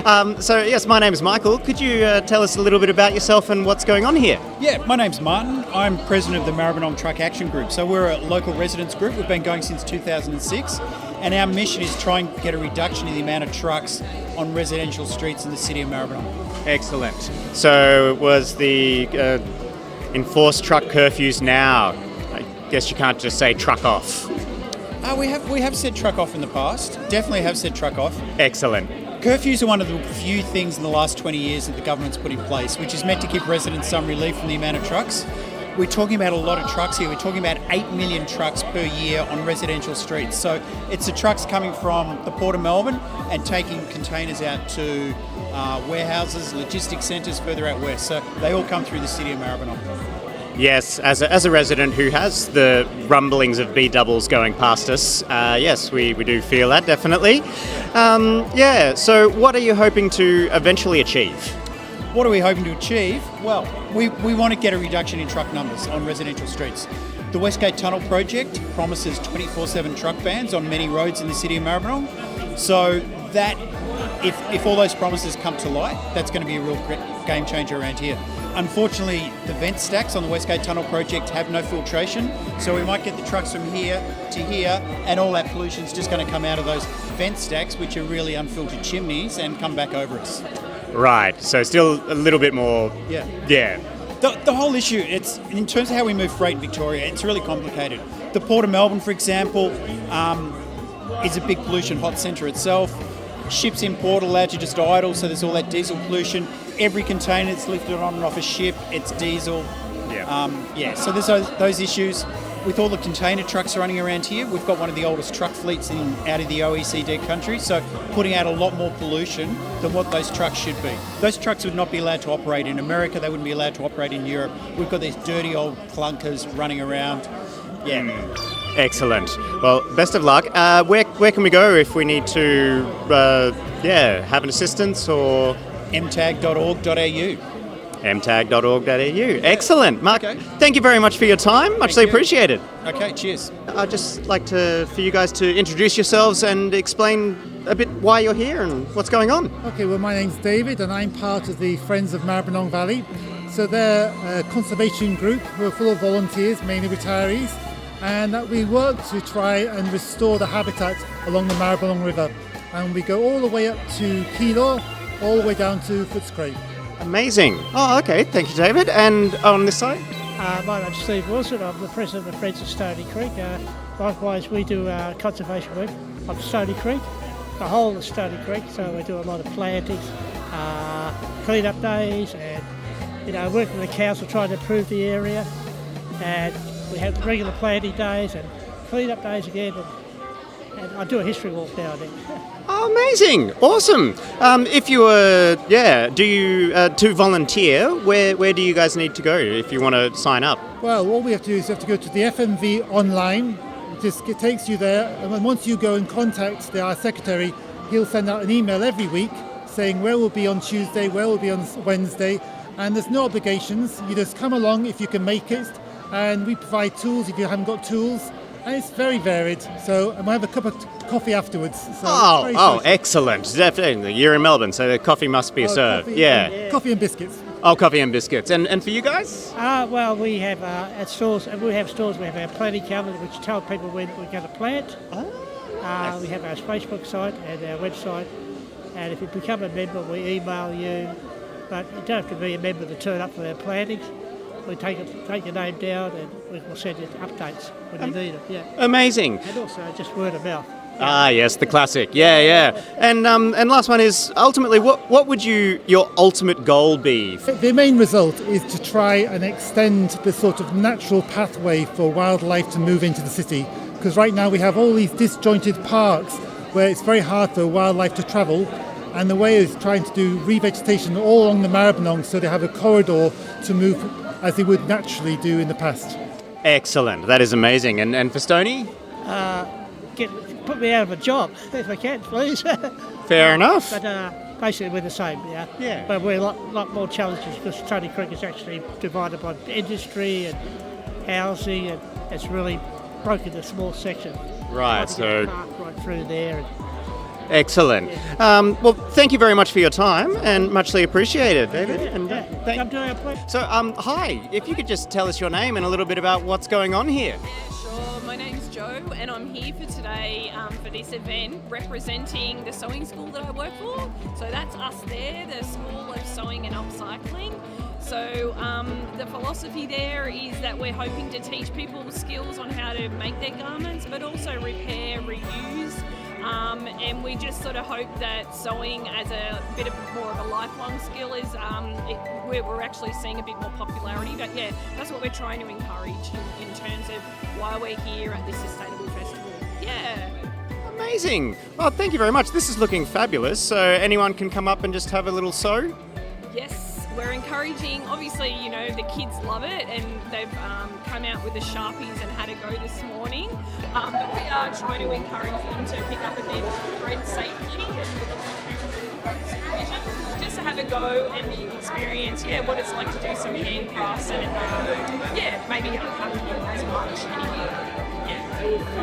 So yes, my name is Michael. Could you tell us a little bit about yourself and what's going on here? Yeah, my name's Martin. I'm president of the Maribyrnong Truck Action Group. So we're a local residents group. We've been going since 2006, and our mission is trying to get a reduction in the amount of trucks on residential streets in the city of Maribyrnong. Excellent. So was the enforced truck curfews now? I guess you can't just say truck off. We have said truck off in the past. Definitely have said truck off. Excellent. Curfews are one of the few things in the last 20 years that the government's put in place, which is meant to give residents some relief from the amount of trucks. We're talking about a lot of trucks here. We're talking about 8 million trucks per year on residential streets. So it's the trucks coming from the Port of Melbourne and taking containers out to warehouses, logistics centres further out west. So they all come through the city of Maribyrnong. Yes, as a resident who has the rumblings of B-doubles going past us, yes, we do feel that, definitely. So what are you hoping to eventually achieve? What are we hoping to achieve? Well, we want to get a reduction in truck numbers on residential streets. The Westgate Tunnel project promises 24/7 truck bans on many roads in the city of Maribyrnong. So that, if all those promises come to light, that's going to be a real game changer around here. Unfortunately, the vent stacks on the Westgate Tunnel project have no filtration, so we might get the trucks from here to here, and all that pollution's just going to come out of those vent stacks, which are really unfiltered chimneys, and come back over us. Right, so still a little bit more... Yeah. Yeah. The whole issue, it's in terms of how we move freight in Victoria, it's really complicated. The Port of Melbourne, for example, is a big pollution hot centre itself. Ships in port allowed to just idle, so there's all that diesel pollution. Every container that's lifted on and off a ship, it's diesel. Yeah. So there's those issues. With all the container trucks running around here, we've got one of the oldest truck fleets out of the OECD countries, so putting out a lot more pollution than what those trucks should be. Those trucks would not be allowed to operate in America, they wouldn't be allowed to operate in Europe. We've got these dirty old clunkers running around. Yeah. Excellent. Well, best of luck. Where can we go if we need to have an assistance or... mtag.org.au. mtag.org.au. Excellent. Mark, Okay. Thank you very much for your time. Muchly appreciated. Okay, cheers. I'd just like for you guys to introduce yourselves and explain a bit why you're here and what's going on. Okay, well, my name's David and I'm part of the Friends of Maribyrnong Valley. So they're a conservation group who are full of volunteers, mainly retirees, and that we work to try and restore the habitat along the Maribyrnong River. And we go all the way up to Keilor, all the way down to Footscray. Amazing. Oh, okay. Thank you, David. And on this side? My name's Steve Wilson. I'm the president of the Friends of Stony Creek. Likewise, we do conservation work on Stony Creek, the whole of Stony Creek. So we do a lot of plantings, clean-up days, and work with the council trying to improve the area. And we have regular planting days and clean-up days again. And I do a history walk now and then. Oh, amazing. Awesome. If you were, to volunteer, where do you guys need to go if you want to sign up? Well, what we have to do is you have to go to the FMV online. It takes you there, and then once you go and contact our secretary, he'll send out an email every week saying where we'll be on Tuesday, where we'll be on Wednesday, and there's no obligations. You just come along if you can make it, and we provide tools if you haven't got tools. And it's very varied, so I might have a cup of coffee afterwards. So Excellent. Definitely. You're in Melbourne, so the coffee must be served. Coffee and biscuits. Oh, coffee and biscuits. And for you guys? Well, we have at stores, we have our planting calendar which tell people when we're going to plant. We have our Facebook site and our website, and if you become a member, we email you, but you don't have to be a member to turn up for our plantings. We take your name down and we'll send you updates when you need it. Yeah. Amazing. And also just word of mouth. Ah, yes, the classic. Yeah. And last one is ultimately, what would your ultimate goal be? The main result is to try and extend the sort of natural pathway for wildlife to move into the city. Because right now we have all these disjointed parks where it's very hard for wildlife to travel. And the way is trying to do revegetation all along the Maribyrnong so they have a corridor to move as they would naturally do in the past. Excellent. That is amazing. And for Stony? Put me out of a job, if I can, please. Fair enough. But basically we're the same, yeah. Yeah. But we're a lot more challenges because Stony Creek is actually divided by industry and housing, and it's really broken into small sections. Right, so... Park right through there. Excellent. Well, thank you very much for your time and muchly appreciated, David. And, Come to our place. so, hi, if you could just tell us your name and a little bit about what's going on here. Sure, my name's Jo and I'm here for today for this event representing the sewing school that I work for. So that's us there, the School of Sewing and Upcycling. So the philosophy there is that we're hoping to teach people skills on how to make their garments, but also repair, reuse. And we just sort of hope that sewing as a bit of more of a lifelong skill is, we're actually seeing a bit more popularity. But yeah, that's what we're trying to encourage in terms of why we're here at this Sustainable Festival. Yeah. Amazing. Well, thank you very much. This is looking fabulous. So anyone can come up and just have a little sew? Yes, we're encouraging, obviously, you know, the kids love it and they've come out with the Sharpies and had a go this morning. But we are trying to encourage them to pick up a bit of thread safely just to have a go and experience, what it's like to do some handcrafts and, maybe have as much.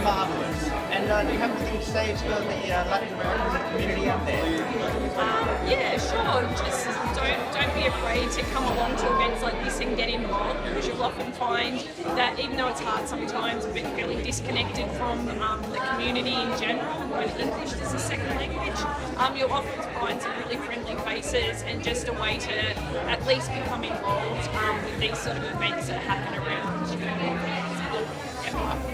Marvellous. And do you have anything to say to the Latin American community out there? Yeah, sure. Just don't be afraid to come along to events like this and get involved, because you'll often find that even though it's hard sometimes, a bit really disconnected from the community in general, when English is a second language, you'll often find some really friendly faces and just a way to at least become involved with these sort of events that happen around.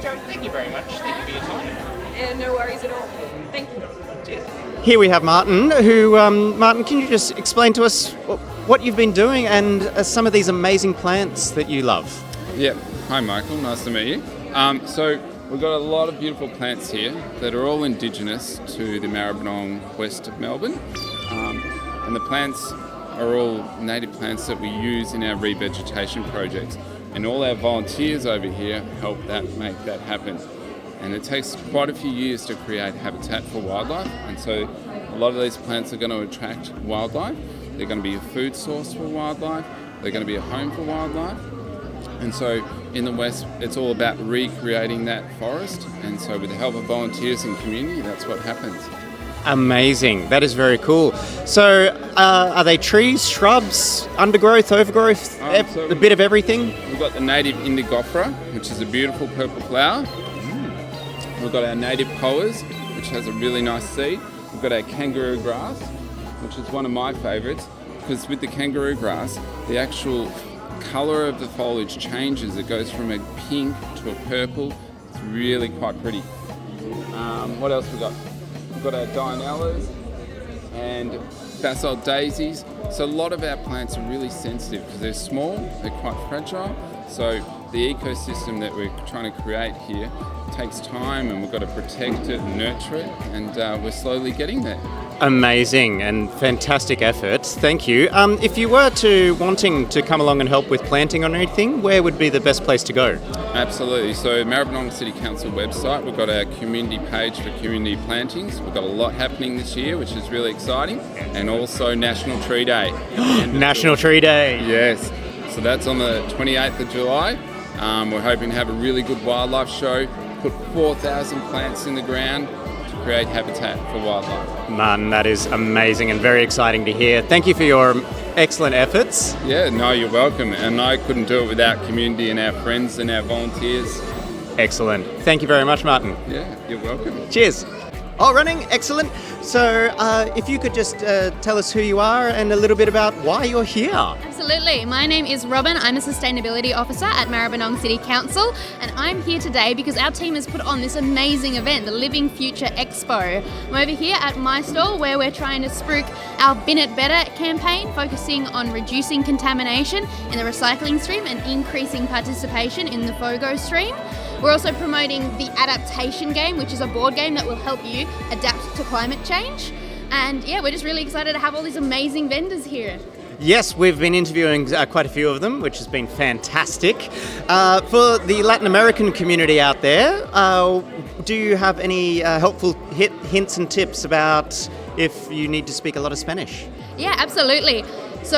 Joe, thank you very much. Thank you for your time. And no worries at all. Thank you. Cheers. Here we have Martin, who, Martin, can you just explain to us what you've been doing and some of these amazing plants that you love? Yeah. Hi, Michael. Nice to meet you. So we've got a lot of beautiful plants here that are all indigenous to the Maribyrnong west of Melbourne. And the plants are all native plants that we use in our revegetation projects. And all our volunteers over here help make that happen. And it takes quite a few years to create habitat for wildlife. And so a lot of these plants are going to attract wildlife. They're going to be a food source for wildlife. They're going to be a home for wildlife. And so in the West, it's all about recreating that forest. And so with the help of volunteers and community, that's what happens. Amazing. That is very cool. So are they trees, shrubs, undergrowth, overgrowth, a bit of everything? We've got the native indigofera, which is a beautiful purple flower. We've got our native koas, which has a really nice seed. We've got our kangaroo grass, which is one of my favourites, because with the kangaroo grass, the actual colour of the foliage changes. It goes from a pink to a purple. It's really quite pretty. What else we got? We've got our dianellas and basalt daisies. So a lot of our plants are really sensitive because they're small, they're quite fragile. So the ecosystem that we're trying to create here takes time, and we've got to protect it and nurture it, and we're slowly getting there. Amazing and fantastic effort. Thank you. If you were wanting to come along and help with planting or anything, where would be the best place to go? Absolutely. So Maribyrnong City Council website, we've got our community page for community plantings. We've got a lot happening this year, which is really exciting, and also National Tree Day. National Tree Day. Yes. So that's on the 28th of July. We're hoping to have a really good wildlife show, put 4,000 plants in the ground to create habitat for wildlife. Man, that is amazing and very exciting to hear. Thank you for your excellent efforts. Yeah, no, you're welcome. And I couldn't do it without community and our friends and our volunteers. Excellent. Thank you very much, Martin. Yeah, you're welcome. Cheers. All running, excellent. So if you could just tell us who you are and a little bit about why you're here. Absolutely. My name is Robin. I'm a Sustainability Officer at Maribyrnong City Council, and I'm here today because our team has put on this amazing event, the Living Future Expo. I'm over here at my stall where we're trying to spruik our Bin It Better campaign, focusing on reducing contamination in the recycling stream and increasing participation in the FOGO stream. We're also promoting the adaptation game, which is a board game that will help you adapt to climate change. And yeah, we're just really excited to have all these amazing vendors here. Yes, we've been interviewing quite a few of them, which has been fantastic. For the Latin American community out there, do you have any helpful hints and tips about if you need to speak a lot of Spanish? Yeah, absolutely. So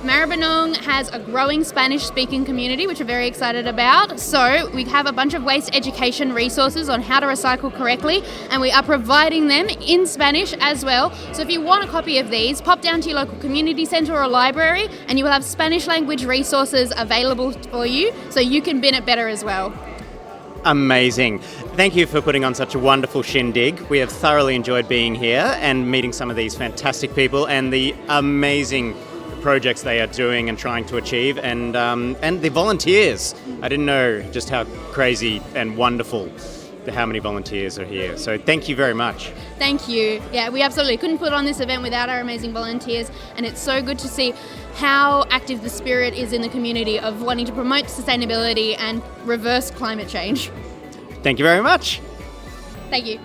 Maribyrnong has a growing Spanish-speaking community, which we're very excited about. So we have a bunch of waste education resources on how to recycle correctly, and we are providing them in Spanish as well. So if you want a copy of these, pop down to your local community centre or library, and you will have Spanish language resources available for you, so you can bin it better as well. Amazing. Thank you for putting on such a wonderful shindig. We have thoroughly enjoyed being here and meeting some of these fantastic people and the amazing projects they are doing and trying to achieve, and the volunteers. I didn't know just how crazy and wonderful how many volunteers are here. So thank you very much. Thank you. Yeah, we absolutely couldn't put on this event without our amazing volunteers, and it's so good to see how active the spirit is in the community of wanting to promote sustainability and reverse climate change. Thank you very much. Thank you.